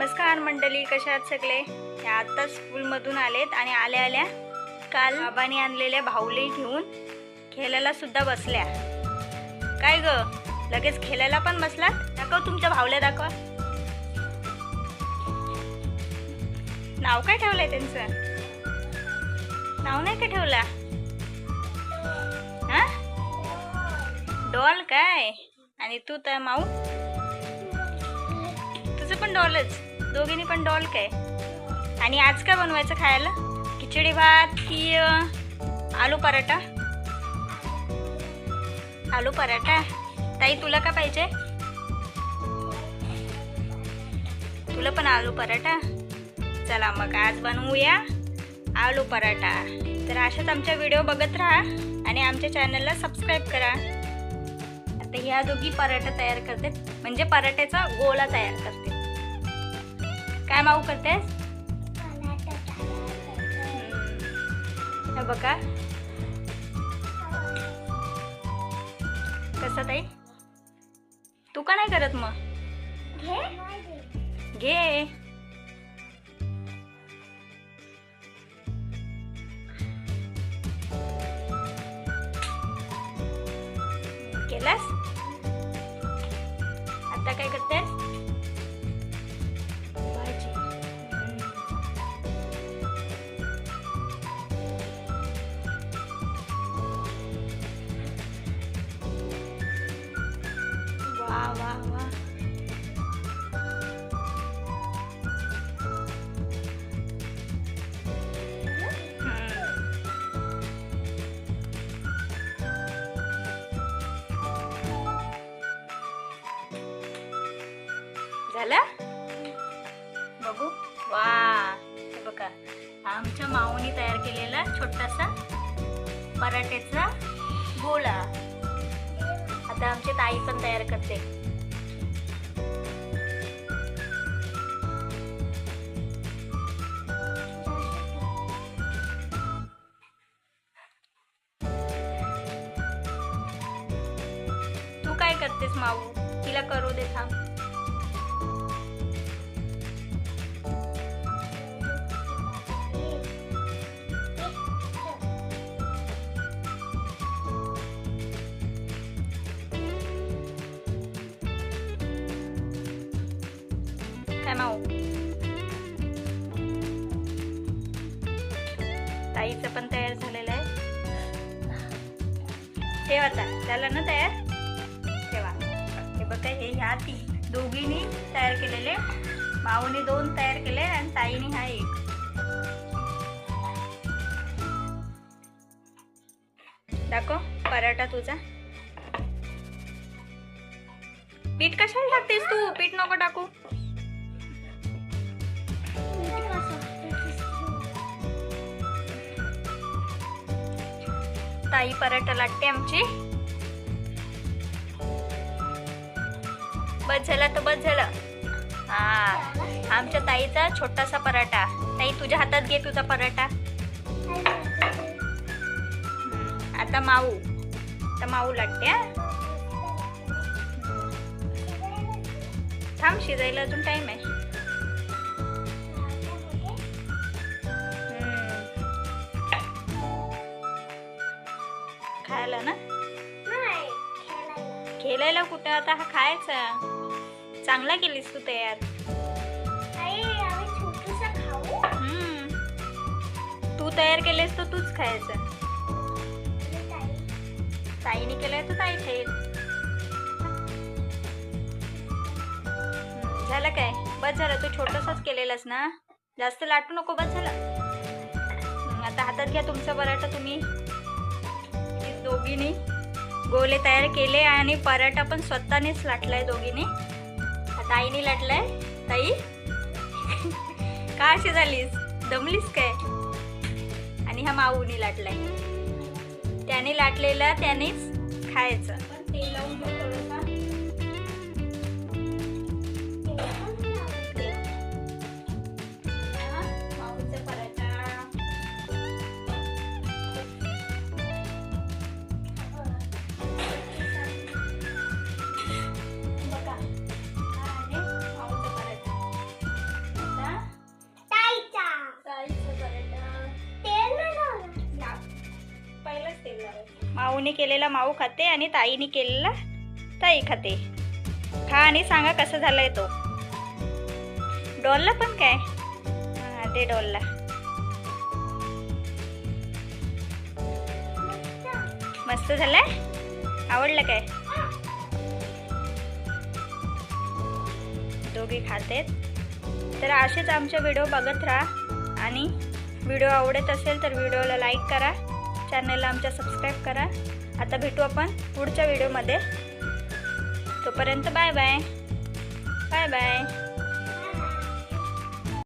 नमस्कार मंडळी, कशा आहात सगळे? त्या आता स्कूलमधून आलेत आणि आल्या आल्या काल बाबांनी आणलेल्या भाऊले घेऊन खेळायला सुद्धा बसल्या. काय ग, लगेच खेळायला पण बसलात? दाखव तुमच्या भाऊला, दाखवा. नाव काय ठेवलंय त्यांचं? नाव नाही का ठेवला? हा, डॉल काय? आणि तू तर माऊ, तुझं पण डॉलच, दोघींनी पण डॉल काय? आणि आज काय बनवायचं खायला? खिचडी भात की आलू पराठा? आलू पराठा. ताई तुला काय पाहिजे? तुला पण आलू पराठा? चला मग आज बनवूया आलू पराठा. तर अशाच आमच्या व्हिडिओ बघत राहा आणि आमच्या चॅनलला सबस्क्राईब करा. आता ह्या दोघी पराठा तयार करते, म्हणजे पराठ्याचा गोळा तयार करते. काय माऊ करतेस? हे बघा कसं. ताई तू का नाही करत? मग घे. केलास? आता काय करतेस? भाजी. वा वा वा. झाला? बघू. वा, हे बघा आमच्या माऊनी तयार केलेला छोटासा पराठ्याचा गोळा. आता आमची ताई पण तयार करते. तू काय करतेस माऊ? तिला करू दे, थांब. काय माऊ? ताईचं पण तयार झालेलं आहे. ठेव आता, झालं ना तयार? ठेवा. हे बघा, हे ह्या दोघींनी तयार केलेले. माऊने 2 तयार केले आणि ताईने हा 1. दाखव पराठा तुझा. पीठ कशाला टाकतेस तू? पीठ नको टाकू. ताई पराठा लाटते आमची. बस झाला तर बस झालं. हा, आमच्या ताईचा छोटासा पराठा. ताई तुझ्या हातात घे तुझा पराठा. आता माऊ, तर माऊ लाटते. थांब, शिजायला अजून टाइम आहे. खायला ना? खेळायला कुठं? आता हा खायचा. चांगला केलीस तू तयार. तू तयार केलेस तर तूच खायचं. ताईने केलंय तर ताई खाईल. झालं काय? बस झालं. तू छोटंसंच केलेलंस ना, जास्त लाटू नको. बस झालं. आता हातात घ्या तुमचा पराठा. तुम्ही दोघींनी गोले तयार केले आणि पराठा पण स्वतःनेच लाटलाय दोघींनी. ताईने लाटलाय. ताई का अशी झालीस? दमलीस काय? आणि हा माऊनी लाटलाय. त्याने लाटलेला त्यानेच खायचं. तेल लावून थोडंसं. माऊचा पराठा. बघा, हा आहे माऊचा पराठा. माऊने केलेला माऊ खाते आणि ताईने केलेला ताई खाते. खा आणि सांगा कसं झालंय तो. डॉलला पण काय? हां दे डॉलला. मस्त झालंय. आवडलं काय? दोघे खातेत. तर असेच आमचे व्हिडिओ बघत राहा आणि व्हिडिओ आवडत असेल तर व्हिडिओला लाईक करा, चॅनलला आमच्या सबस्क्राईब करा. आता भेटू आपण पुढच्या व्हिडिओमध्ये. तोपर्यंत बाय बाय. Bye bye.